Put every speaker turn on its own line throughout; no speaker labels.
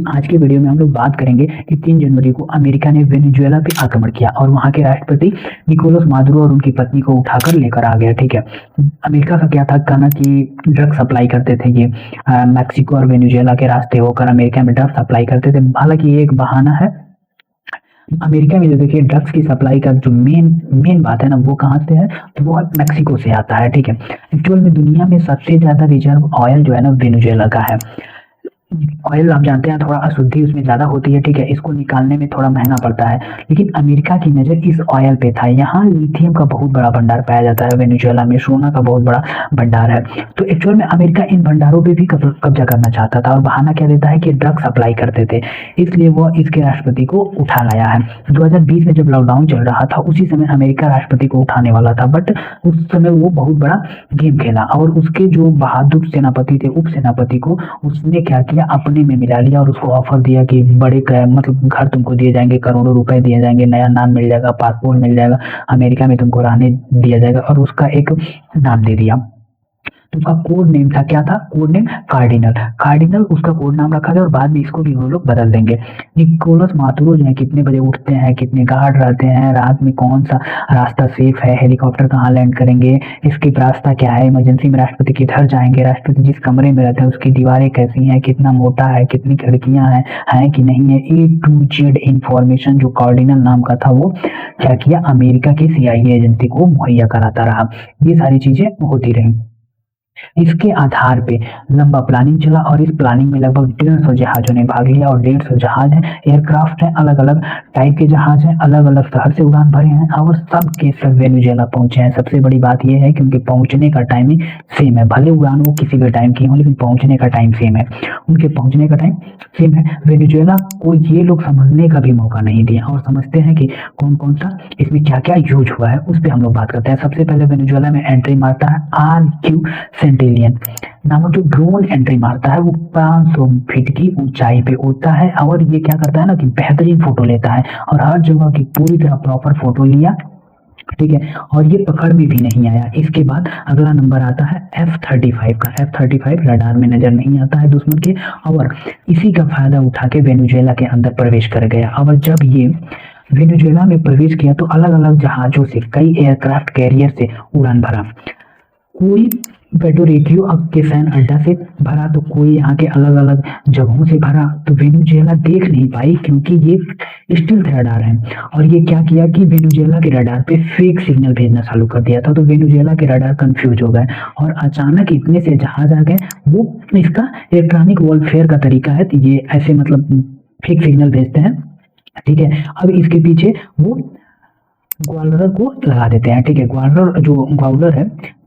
आज के वीडियो में हम लोग बात करेंगे कि 3 जनवरी को अमेरिका ने वेनेजुएला पे आक्रमण किया और वहां के राष्ट्रपति निकोलस मादुरो और उनकी पत्नी को उठाकर लेकर आ गया। ठीक है, अमेरिका का क्या था कहना कि ड्रग सप्लाई करते थे ये मैक्सिको और वेनेजुएला के रास्ते होकर अमेरिका में ड्रग सप्लाई करते थे। हालांकि ये एक बहाना है। अमेरिका में जो देखिए ड्रग्स की सप्लाई का जो मेन मेन बात है ना, वो कहाँ से है तो वो मैक्सिको से आता है। ठीक है, एक्चुअल में दुनिया में सबसे ज्यादा रिजर्व ऑयल जो है ना वेनेजुएला का है। ऑयल आप जानते हैं थोड़ा अशुद्धि उसमें ज़्यादा होती है। ठीक है, इसको निकालने में थोड़ा महंगा पड़ता है, लेकिन अमेरिका की नज़र इस ऑयल पे था। यहाँ लिथियम का बहुत बड़ा भंडार पाया जाता है, वेनेजुएला में सोना का बहुत बड़ा भंडार है। तो एक्चुअल में अमेरिका इन भंडारों पे भी कब्जा करना चाहता था और बहाना क्या देता है कि ड्रग सप्लाई करते थे, इसलिए वो इसके राष्ट्रपति को उठा लाया है। 2020 में जब लॉकडाउन चल रहा था उसी समय अमेरिका राष्ट्रपति को उठाने वाला था, बट उस समय वो बहुत बड़ा गेम खेला और उसके जो बहादुर सेनापति थे, उप सेनापति को उसने क्या किया, अपने में मिला लिया और उसको ऑफर दिया कि बड़े मतलब घर तुमको दिए जाएंगे, करोड़ों रुपए दिए जाएंगे, नया नाम मिल जाएगा, पासपोर्ट मिल जाएगा, अमेरिका में तुमको रहने दिया जाएगा और उसका एक नाम दे दिया। तो उसका कोड नेम था, क्या था कोड नेम? कार्डिनल। कार्डिनल उसका कोड नाम रखा गया और बाद में इसको भी वो लोग बदल देंगे। निकोलस मादुरो जो है कितने बजे उठते हैं, कितने गार्ड रहते हैं, रात में कौन सा रास्ता सेफ है, हेलीकॉप्टर कहाँ लैंड करेंगे, इसकी रास्ता क्या है, इमरजेंसी में राष्ट्रपति किधर जाएंगे, राष्ट्रपति जिस कमरे में रहते हैं उसकी दीवारें कैसी हैं, कितना मोटा है, कितनी खिड़कियां हैं कि नहीं है, A to Z इंफॉर्मेशन जो कार्डिनल नाम का था वो क्या किया, अमेरिका की CIA एजेंसी को मुहैया कराता रहा। ये सारी चीजें होती रही। इसके आधार पे लंबा प्लानिंग चला और इस प्लानिंग में लगभग 150 जहाजों ने भाग लिया और 150 जहाज हैं, एयरक्राफ्ट हैं, अलग अलग टाइप के जहाज हैं, अलग अलग शहर से उड़ान भरे हैं और सब के सब वेनेजुएला पहुंचे हैं। सबसे बड़ी बात यह है कि उनके पहुंचने का टाइमिंग सेम है, भले उड़ान वो किसी भी टाइम की हो लेकिन पहुंचने का टाइम सेम है, उनके पहुंचने का टाइम सेम है। वेनेजुएला को ये लोग समझने का भी मौका नहीं दिया और समझते हैं कि कौन कौन सा इसमें क्या क्या यूज हुआ है, उस पर हम लोग बात करते हैं। सबसे पहले वेनेजुएला में एंट्री मारता है RQ सेंटिलियन नामक जो ड्रोन एंट्री मारता है, वो 500 फीट की ऊंचाई पे उड़ता है और ये क्या करता है ना कि बेहतरीन फोटो लेता है और हर जगह की पूरी तरह प्रॉपर फोटो लिया। ठीक है, और ये पकड़ में भी नहीं आया। इसके बाद अगला नंबर आता है F-35 का। F-35 रडार में नजर नहीं आता है दुश्मन के और इसी का फायदा उठा के वेनेजुएला के अंदर प्रवेश कर गया। और जब ये वेनेजुएला में प्रवेश किया तो अलग अलग जहाजों से, कई एयरक्राफ्ट कैरियर से उड़ान भरा। कोई पेडोरेटियो के सैन्य अड्डा से भरा तो कोई यहाँ के अलग अलग जगहों से भरा। तो वेनेजुएला देख नहीं पाई क्योंकि ये स्टिल्थ रडार है और ये क्या किया कि वेनेजुएला के रडार पे फेक सिग्नल भेजना चालू कर दिया था। तो वेनेजुएला के रडार कंफ्यूज हो गए और अचानक इतने से जहाज आ गए। वो इसका इलेक्ट्रॉनिक वॉरफेयर का तरीका है, तो ये ऐसे मतलब फेक सिग्नल भेजते हैं। ठीक है, अब इसके पीछे वो ग्वालर को लगा देते हैं। ठीक है, ग्वालर जो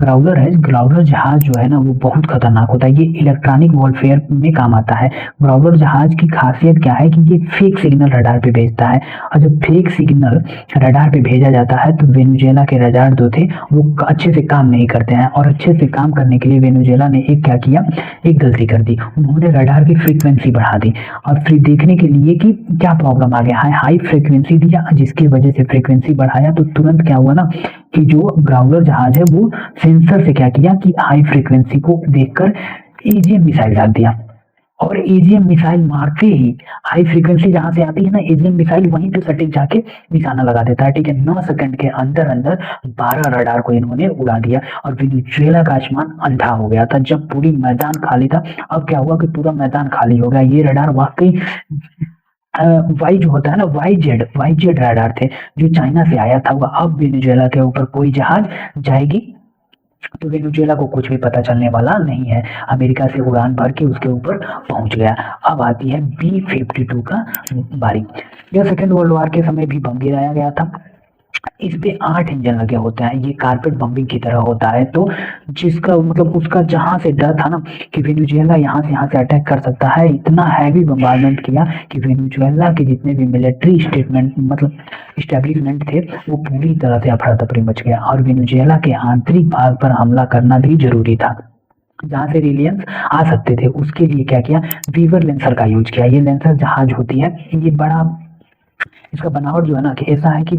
ग्राउलर जहाज जो है ना वो बहुत खतरनाक होता है, ये इलेक्ट्रॉनिक वॉरफेयर में काम आता है। ग्राउलर जहाज की खासियत क्या है कि ये फेक सिग्नल रडार पे भेजता है और जब फेक सिग्नल रडार पे भेजा जाता है तो वेनेजुएला के रडार जो थे वो अच्छे से काम नहीं करते हैं और अच्छे से काम करने के लिए वेनेजुएला ने क्या किया, एक गलती कर दी। उन्होंने रडार की फ्रीक्वेंसी बढ़ा दी और फिर देखने के लिए कि क्या प्रॉब्लम आ गया है, हाई फ्रीक्वेंसी दिया जिसकी वजह से फ्रीक्वेंसी बढ़ाया तो तुरंत क्या हुआ ना कि जो ग्राउलर जहाज है वो सेंसर से क्या किया कि हाई फ्रीक्वेंसी को देखकर AGM मिसाइल डाल दिया और AGM मिसाइल मारते ही हाई फ्रीक्वेंसी जहां से आती है ना, AGM मिसाइल वहीं पे सटीक जाके निशाना लगा देता है। ठीक है, 9 सेकंड के अंदर अंदर 12 रडार को इन्होंने उड़ा दिया और वेनेजुएला का आसमान अंधा हो गया था। जब पूरी मैदान खाली था, अब क्या हुआ कि पूरा मैदान खाली हो गया। ये रडार वाकई वाई जो होता है ना, वाईजेड रडार थे जो चाइना से आया था। वह अब वेनेजुएला के ऊपर कोई जहाज जाएगी तो वेनेजुएला को कुछ भी पता चलने वाला नहीं है। अमेरिका से उड़ान भर के उसके ऊपर पहुंच गया। अब आती है B-52 का बारी। यह सेकेंड वर्ल्ड वॉर के समय भी बम गिराया गया था। इस पे 8 इंजन लगे होते हैं, ये कारपेट बम्बिंग की तरह होता है। तो जिसका मतलब उसका जहां से डर था ना कि वेनेजुएला यहाँ से अटैक कर सकता है, इतना हैवी बम्बार्डमेंट किया कि वेनेजुएला के जितने भी मिलिट्री स्टेटमेंट मतलब इस्टेब्लिशमेंट थे वो पूरी तरह से अफरा तफरी मच गया और वेनेजुएला के आंतरिक भाग पर हमला करना भी जरूरी था जहां से रिलायंस आ सकते थे। उसके लिए क्या किया, वीवर लेंसर का यूज किया। ये लेंसर जहाज होती है, ये बड़ा इसका बनावट जो है ना कि ऐसा है कि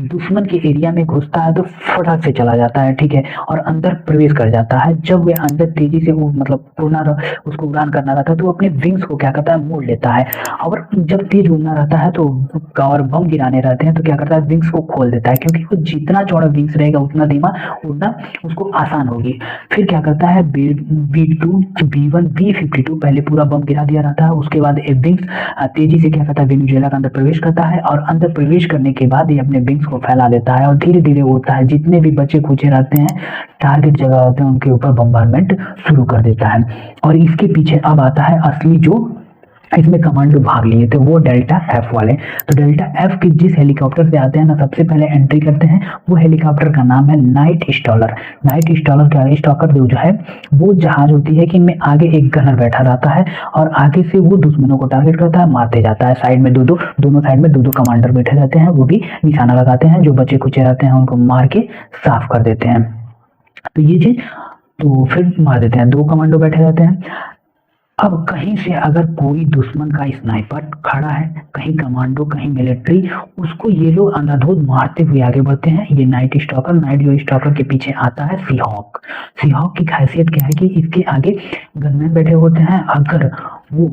दुश्मन के एरिया में घुसता है तो फटाक से चला जाता है, ठीक है, और अंदर प्रवेश कर जाता है। जब वह अंदर तेजी से मतलब उसको उड़ान करना रहता है तो वो अपने विंग्स को क्या करता है, मोड़ लेता है। और जब तेज उड़ना रहता है तो और बम गिराने रहते हैं तो क्या करता है, विंग्स को खोल देता है, क्योंकि वो जितना चौड़ा विंग्स रहेगा उतना धीमा उड़ना उसको आसान होगी। फिर क्या करता है, B2 B1 B52 पहले पूरा बम गिरा दिया रहता है, उसके बाद विंग्स तेजी से क्या करता है, वेनेजुएला का अंदर प्रवेश करता है, और अंदर प्रवेश करने के बाद ये अपने विंग्स को फैला देता है और धीरे धीरे उड़ता है। जितने भी बचे खुचे रहते हैं, टारगेट जगह होते हैं, उनके ऊपर बम्बारमेंट शुरू कर देता है। और इसके पीछे अब आता है असली जो इसमें कमांडो भाग लिए थे, वो डेल्टा एफ वाले। तो डेल्टा एफ के जिस हेलीकॉप्टर से आते हैं ना, सबसे पहले एंट्री करते हैं, वो हेलीकॉप्टर का नाम है नाइट स्टॉलर। नाइट स्टॉलर क्या है, स्टॉकर जो है वो जहाज होती है कि इनमें आगे एक गनर बैठा रहता है और आगे से वो दुश्मनों को टारगेट करता है, मारते जाता है। साइड में दोनों साइड में दो कमांडर बैठे रहते हैं, वो भी निशाना लगाते हैं, जो बचे खुचे रहते हैं उनको मार के साफ कर देते हैं। तो ये चीज तो फिर मार देते हैं, दो कमांडो बैठे रहते हैं। अब कहीं से अगर कोई दुश्मन का स्नाइपर खड़ा है, कहीं कमांडो कहीं मिलिट्री, उसको ये लोग अंधाधुंध मारते हुए आगे बढ़ते हैं। ये नाइट जो स्टॉकर के पीछे आता है सीहॉक। सीहॉक की खासियत क्या है कि इसके आगे गनमैन बैठे होते हैं, अगर वो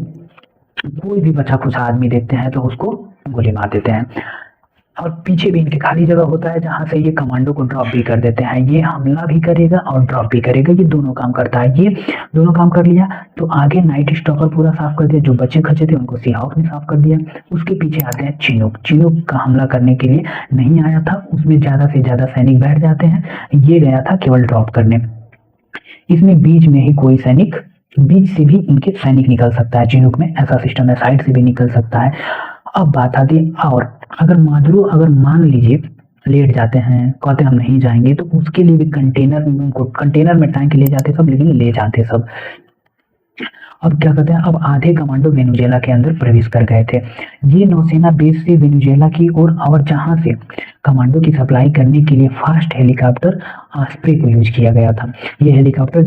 कोई भी बचा खुचा आदमी देखते हैं तो उसको गोली मार देते हैं। और पीछे भी इनके खाली जगह होता है जहां से ये कमांडो को ड्रॉप भी कर देते हैं। ये हमला भी करेगा और ड्रॉप भी करेगा, ये दोनों काम करता है। ये दोनों काम कर लिया तो आगे नाइट स्टॉकर पूरा साफ कर दिया, जो बचे खचे थे उनको सीहॉक ने साफ कर दिया। उसके पीछे आते हैं चिनूक। चिनूक का हमला करने के लिए नहीं आया था, उसमें ज्यादा से ज्यादा सैनिक बैठ जाते हैं, ये गया था केवल ड्रॉप करने। इसमें बीच में ही कोई सैनिक, बीच से भी इनके सैनिक निकल सकता है। चिनूक में ऐसा सिस्टम है, साइड से भी निकल सकता है। अब बात आती है, और अगर मान लीजिए लेट जाते हैं, कहते हम नहीं जाएंगे, तो उसके लिए भी कंटेनर में टांग के ले जाते सब, लेकिन ले जाते सब। अब क्या कहते हैं, अब आधे कमांडो वेनेजुएला के अंदर प्रवेश कर गए थे। ये नौसेना बेस से वेनेजुएला की ओर, और जहां से कमांडो की सप्लाई करने के लिए फास्ट हेलीकॉप्टर ऑस्प्रे को यूज किया गया था। ये हेलीकॉप्टर और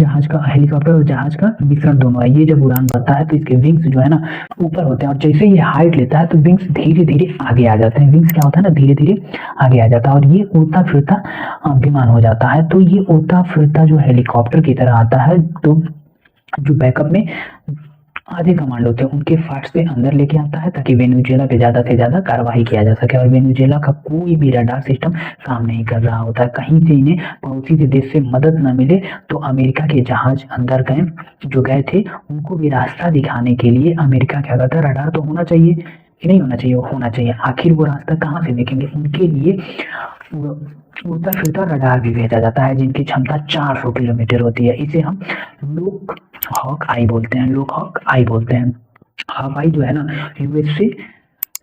जहाज का मिश्रण दोनों है। ये जब उड़ान भरता है तो इसके विंग्स जो है ना ऊपर होते हैं, और जैसे ये हाइट लेता है तो विंग्स धीरे धीरे आगे आ जाते हैं। विंग्स क्या होता है ना, धीरे धीरे आगे आ जाता है, और ये उड़ता फिरता विमान हो जाता है। तो ये उड़ता फिरता जो हेलीकॉप्टर की तरह आता है, तो जो बैकअप में आधे कमांडो थे उनके फास्ट से अंदर लेके आता है, ताकि वेनेजुएला पे ज्यादा से ज्यादा कार्रवाई किया जा सके। और वेनेजुएला का कोई भी रडार सिस्टम काम नहीं कर रहा होता है, कहीं से इन्हें पड़ोसी के देश से मदद न मिले। तो अमेरिका के जहाज अंदर गए थे, उनको भी रास्ता दिखाने के लिए अमेरिका क्या करता है, रडार तो होना चाहिए कि नहीं होना चाहिए, होना चाहिए। आखिर वो रास्ता कहाँ से देखेंगे, उनके लिए उड़ता फिरता रडार भी भेजा जाता है, जिनकी क्षमता 400 किलोमीटर होती है। इसे हम लोक हॉक आई बोलते हैं। हॉक आई जो है ना,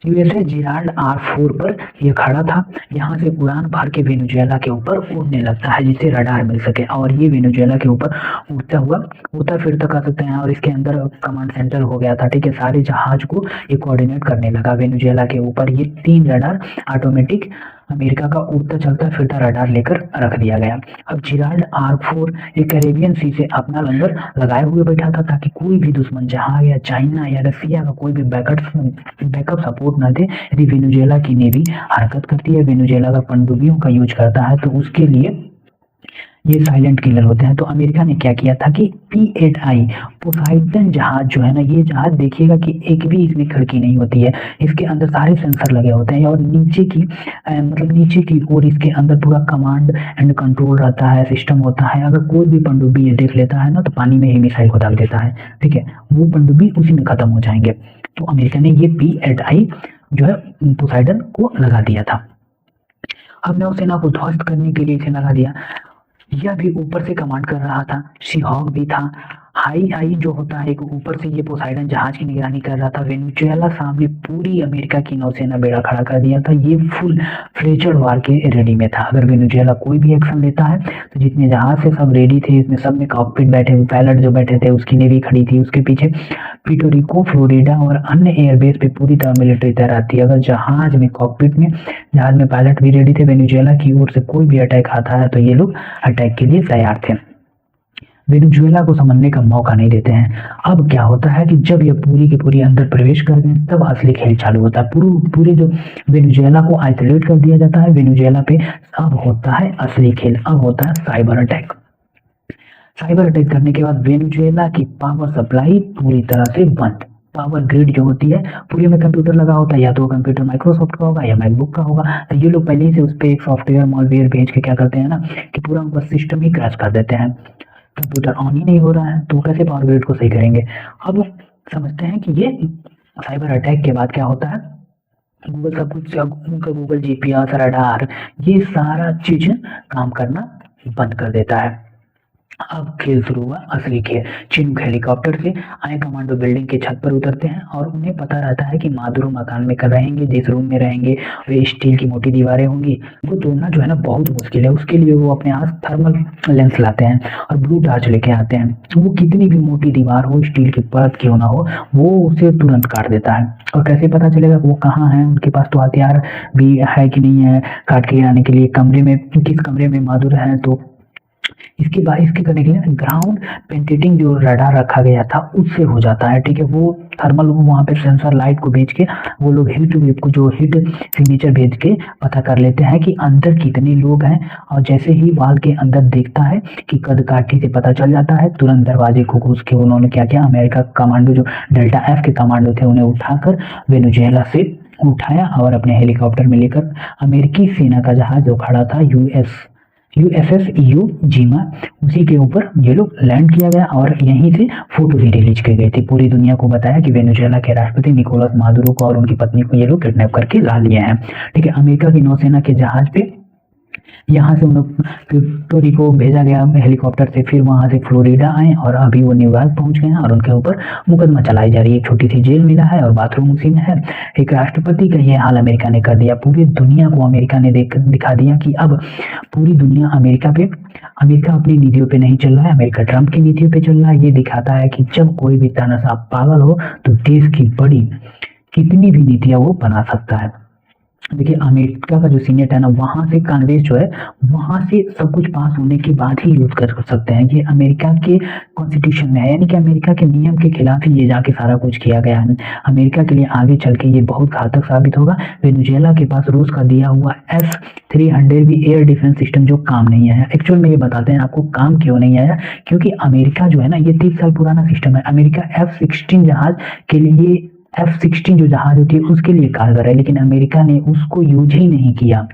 यूएसए जिराल्ड R4 पर यह खड़ा था। यहाँ से उड़ान भर के वेनेजुएला के ऊपर उड़ने लगता है, जिससे रडार मिल सके। और ये वेनेजुएला के ऊपर उड़ता फिरता कर सकते हैं। और इसके अंदर कमांड सेंटर हो गया था, ठीक है। सारे जहाज को ये कोऑर्डिनेट करने लगा वेनेजुएला के ऊपर। ये 3 रडार ऑटोमेटिक अमेरिका का उड़ता चलता फिरता रडार लेकर रख दिया गया। अब जिराल्ड R4 एक कैरेबियन सी से अपना लंगर लगाए हुए बैठा था, ताकि कोई भी दुश्मन जहां या चाइना या रसिया का कोई भी बैकअप सपोर्ट न दे। यदि वेनेजुएला की नेवी हरकत करती है, वेनेजुएला का पनडुब्बियों का यूज करता है, तो उसके लिए ये साइलेंट किलर होते हैं। तो अमेरिका ने क्या किया था कि P8I पोसाइडन जहाज जो है ना, ये जहाज देखिएगा कि एक भी इसमें खिड़की नहीं होती है, इसके अंदर सारे सेंसर लगे होते हैं। और नीचे की ओर इसके अंदर पूरा कमांड एंड कंट्रोल रहता है, सिस्टम होता है। अगर कोई भी पनडुब्बी ये देख लेता है ना, तो पानी में ही मिसाइल को डाल देता है, ठीक है, वो पनडुब्बी उसी में खत्म हो जाएंगे। तो अमेरिका ने ये P8I जो है पोसाइडन को लगा दिया था। अब नौसेना को ध्वस्त करने के लिए इसे लगा दिया। यह भी ऊपर से कमांड कर रहा था, सीहॉक भी था। हाई आई जो होता है, एक ऊपर से ये पोसाइडन जहाज की निगरानी कर रहा था। वेनेजुएला सामने पूरी अमेरिका की नौसेना बेड़ा खड़ा कर दिया था। ये फुल फ्लेजड वार के रेडी में था। अगर वेनेजुएला कोई भी एक्शन लेता है तो जितने जहाज से सब रेडी थे, इसमें सब में कॉकपिट बैठे हुए पायलट जो बैठे थे, उसकी नेवी खड़ी थी। उसके पीछे पिटोरिको, फ्लोरिडा और अन्य एयरबेस पे पूरी तरह मिलिट्री तैनात थी। अगर जहाज में पायलट भी रेडी थे, वेनेजुएला की ओर से कोई भी अटैक आता है तो ये लोग अटैक के लिए तैयार थे। वेनेजुएला को समझने का मौका नहीं देते हैं। अब क्या होता है कि जब ये पूरी की पूरी अंदर प्रवेश कर गए तब असली खेल चालू होता है। पूरे जो वेनेजुएला को आइसोलेट कर दिया जाता है वेनेजुएला पे। अब होता है असली खेल, अब होता है साइबर अटैक। साइबर अटैक करने के बाद वेनेजुएला की पावर सप्लाई पूरी तरह से बंद। पावर ग्रिड जो होती है, पूरे में कंप्यूटर लगा होता है, या तो कंप्यूटर माइक्रोसॉफ्ट का होगा या मैकबुक का होगा, तो ये लोग पहले ही से उस पर एक सॉफ्टवेयर मॉलवेयर भेज के क्या करते हैं ना कि पूरा उनका सिस्टम ही क्रैश कर देते हैं। कंप्यूटर ऑन ही नहीं हो रहा है तो कैसे पावर ग्रिड को सही करेंगे। अब समझते हैं कि ये साइबर अटैक के बाद क्या होता है, गूगल सब कुछ, उनका गूगल जीपीएस रडार ये सारा चीज काम करना बंद कर देता है। अब खेल शुरू हुआ, असली खेल। चिनूक हेलीकॉप्टर से आए कमांडो बिल्डिंग के छत पर उतरते हैं और उन्हें पता रहता है कि मादुरो मकान में कर रहेंगे, जिस रूम में रहेंगे वे स्टील की मोटी दीवारें होंगी, वो तोड़ना जो है ना बहुत मुश्किल है। उसके लिए वो अपने आस थर्मल लेंस लाते हैं और ब्लू टार्च लेके आते हैं। वो कितनी भी मोटी दीवार हो, स्टील की परत क्यों ना हो, वो उसे तुरंत काट देता है। और कैसे पता चलेगा वो कहाँ है, उनके पास तो हथियार भी है कि नहीं है काट के आने के लिए, कमरे में किस कमरे में मादुर है। तो इसके बाद इसके करने के लिए ग्राउंड पेंटेटिंग जो रडार रखा गया था उससे हो जाता है, ठीक है। वो थर्मल वहाँ पे सेंसर लाइट को भेज के वो लोग हीट वेव को जो हीट सिग्नेचर भेज के पता कर लेते हैं कि अंदर कितने लोग हैं। और जैसे ही वाल के अंदर देखता है कि कदकाठी से पता चल जाता है, तुरंत दरवाजे को घुस के उन्होंने क्या किया, अमेरिका कमांडो जो डेल्टा एफ के कमांडो थे उन्हें उठाकर वेनेजुएला से उठाया और अपने हेलीकॉप्टर में लेकर अमेरिकी सेना का जहाज जो खड़ा था यूएसएस इयो जीमा, उसी के ऊपर ये लोग लैंड किया गया और यहीं से फोटो भी रिलीज की गई थी। पूरी दुनिया को बताया कि वेनेजुएला के राष्ट्रपति निकोलस मादुरो को और उनकी पत्नी को ये लोग किडनैप करके ला लिए हैं, ठीक है। अमेरिका की नौसेना के जहाज पे यहाँ से उन लोग प्यूर्टो रिको भेजा गया हेलीकॉप्टर से, फिर वहां से फ्लोरिडा आए और अभी वो न्यूयॉर्क पहुंच गए हैं और उनके ऊपर मुकदमा चलाई जा रही है। छोटी सी जेल मिला है और बाथरूम उसी में है। एक राष्ट्रपति का ये हाल अमेरिका ने कर दिया। पूरी दुनिया को अमेरिका ने दिखा दिया कि अब पूरी दुनिया अमेरिका अपनी नीतियों पे नहीं चल रहा है, अमेरिका ट्रंप की नीतियों पे चल रहा है। ये दिखाता है कि जब कोई भी तानाशाह पागल हो तो देश की बड़ी कितनी भी नीतियां वो बना सकता है। देखिए अमेरिका का जो सीनेट है ना, वहां से कांग्रेस जो है वहां से सब कुछ पास होने के बाद ही यूज कर सकते हैं। ये अमेरिका के कॉन्स्टिट्यूशन में है, यानी कि अमेरिका के नियम के खिलाफ ही ये जाके सारा कुछ किया गया है। अमेरिका के लिए आगे चल के ये बहुत घातक साबित होगा। वेनेजुएला के पास रूस का दिया हुआ S-300 भी एयर डिफेंस सिस्टम जो काम नहीं आया। एक्चुअल में ये बताते हैं आपको काम क्यों नहीं आया, क्योंकि अमेरिका जो है ना ये 30 साल पुराना सिस्टम है। अमेरिका F-16 जहाज के लिए F-16 जो जहाज होती है उसके लिए कारगर है, लेकिन अमेरिका ने उसको यूज ही नहीं किया।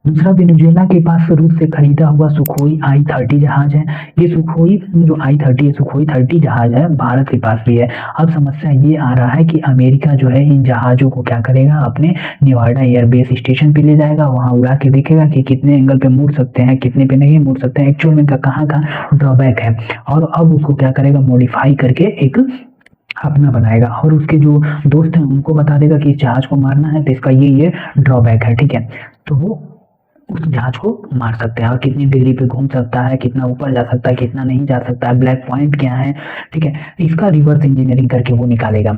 दूसरा, वेनेजुएला के पास रूस से खरीदा हुआ सुखोई I-30 जहाज है। ये सुखोई जो I-30 है, सुखोई 30 जहाज है, भारत के पास भी है। अब समस्या ये आ रहा है कि अमेरिका जो है इन जहाजों को क्या करेगा, अपने नेवाडा एयरबेस स्टेशन पे ले जाएगा, वहां उड़ा के देखेगा कि कितने एंगल पे मुड़ सकते हैं, कितने पे नहीं मुड़ सकते हैं, एक्चुअल में कहाँ का ड्रॉबैक है। और अब उसको क्या करेगा, मॉडिफाई करके एक अपना बनाएगा और उसके जो दोस्त हैं उनको बता देगा कि इस जहाज को मारना है तो इसका ये ड्रॉबैक है, ठीक है। तो वो उस जहाज को मार सकते हैं और कितनी डिग्री पे घूम सकता है, कितना ऊपर जा सकता है, कितना नहीं जा सकता है, ब्लैक पॉइंट क्या है, ठीक है। इसका रिवर्स इंजीनियरिंग करके वो निकालेगा।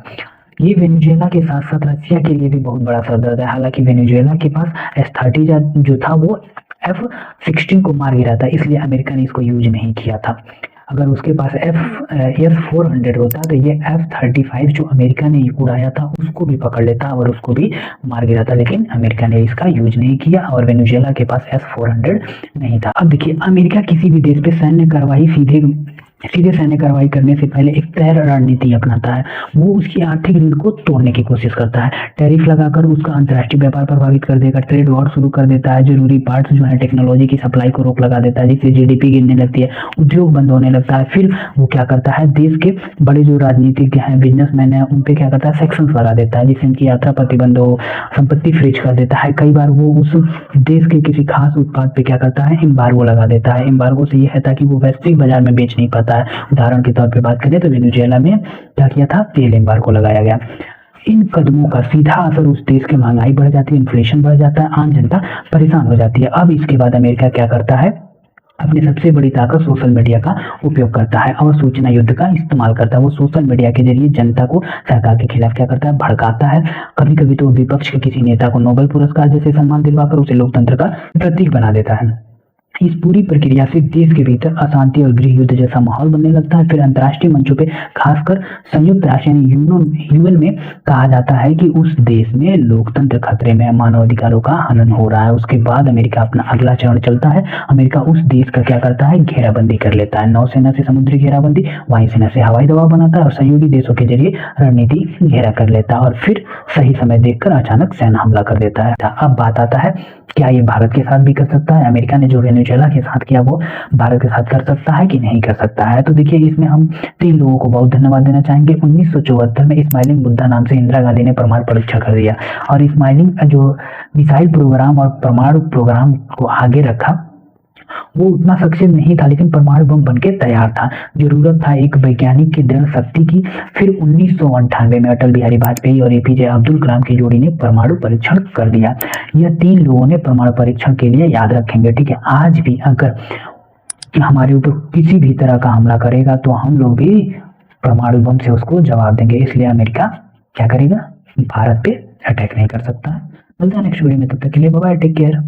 ये वेनेजुएला के साथ साथ रशिया के लिए भी बहुत बड़ा सरदर्द है। हालांकि वेनेजुएला के पास S-30 जो था वो F-16 को मार गिरा था, इसलिए अमेरिका ने इसको यूज नहीं किया था। अगर उसके पास S-400 होता तो ये F-35 जो अमेरिका ने उड़ाया था उसको भी पकड़ लेता और उसको भी मार गिरा था, लेकिन अमेरिका ने इसका यूज नहीं किया और वेनेजुएला के पास S-400 नहीं था। अब देखिए अमेरिका किसी भी देश पे सीधे सैन्य कार्रवाई करने से पहले एक तय रणनीति अपनाता है। वो उसकी आर्थिक रीढ़ को तोड़ने की कोशिश करता है, टैरिफ लगाकर उसका अंतर्राष्ट्रीय व्यापार प्रभावित कर देगा, ट्रेड वॉर शुरू कर देता है, जरूरी पार्ट्स जो है टेक्नोलॉजी की सप्लाई को रोक लगा देता है, जिससे जीडीपी गिरने लगती है, उद्योग बंद होने लगता है। फिर वो क्या करता है, देश के बड़े जो राजनीतिज्ञ हैं, बिजनेसमैन हैं, उन पे क्या करता है, सेक्शंस लगा देता है, जिससे उनकी यात्रा प्रतिबंध हो, संपत्ति फ्रीज कर देता है। कई बार वो उस देश के किसी खास उत्पाद पे क्या करता है, एम्बार्गो लगा देता है। एम्बार्गो से ये है ताकि वो वैश्विक बाजार में बेच नहीं पाता है। उदाहरण के तौर पे बात करें तो वेनेजुएला में क्या किया था, तेल एम्बार्गो लगाया गया। इन कदमों का सीधा असर उस देश की महंगाई बढ़ जाती है, इन्फ्लेशन बढ़ जाता है, आम जनता परेशान हो जाती है। अब इसके बाद अमेरिका क्या करता है, अपनी सबसे बड़ी ताकत सोशल मीडिया का उपयोग करता है और सूचना युद्ध का इस्तेमाल करता है। वो सोशल मीडिया के जरिए जनता को सरकार के खिलाफ क्या करता है, भड़काता है। कभी कभी तो विपक्ष के किसी नेता को नोबेल पुरस्कार जैसे सम्मान दिलवाकर उसे लोकतंत्र का प्रतीक बना देता है। इस पूरी प्रक्रिया से देश के भीतर अशांति और गृह युद्ध जैसा माहौल बनने लगता है। फिर अंतर्राष्ट्रीय मंचों पे, खासकर संयुक्त राष्ट्र यानी यूएन में कहा जाता है कि उस देश में लोकतंत्र खतरे में, मानवाधिकारों का हनन हो रहा है। उसके बाद अमेरिका अपना अगला चरण चलता है। अमेरिका उस देश का क्या करता है, घेराबंदी कर लेता है। नौसेना से समुद्री घेराबंदी, वायुसेना से हवाई दबाव बनाता है और सहयोगी देशों के जरिए रणनीति घेरा कर लेता है और फिर सही समय देखकर अचानक सैन्य हमला कर देता है। अब बात आता है, क्या ये भारत के साथ भी कर सकता है? अमेरिका ने जो वेनेजुएला के साथ किया वो भारत के साथ कर सकता है कि नहीं कर सकता है? तो देखिए, इसमें हम 3 लोगों को बहुत धन्यवाद देना चाहेंगे। 1974 में स्माइलिंग बुद्धा नाम से इंदिरा गांधी ने परमाणु परीक्षण कर दिया और स्माइलिंग जो मिसाइल प्रोग्राम और परमाणु प्रोग्राम को आगे रखा, वो उतना सक्सेस नहीं था, लेकिन परमाणु बम बनके तैयार था। जरूरत था एक वैज्ञानिक की दृढ़ शक्ति की। फिर 1998 में अटल बिहारी वाजपेयी और एपीजे अब्दुल कलाम की जोड़ी ने परमाणु परीक्षण कर दिया। यह 3 लोगों ने परमाणु परीक्षण के लिए याद रखेंगे, ठीक है। आज भी अगर हमारे ऊपर किसी भी तरह का हमला करेगा तो हम लोग भी परमाणु बम से उसको जवाब देंगे। इसलिए अमेरिका क्या करेगा, भारत पे अटैक नहीं कर सकता। मिलता है नेक्स्ट वीडियो में, तब तक के लिए बाय बाय, टेक केयर।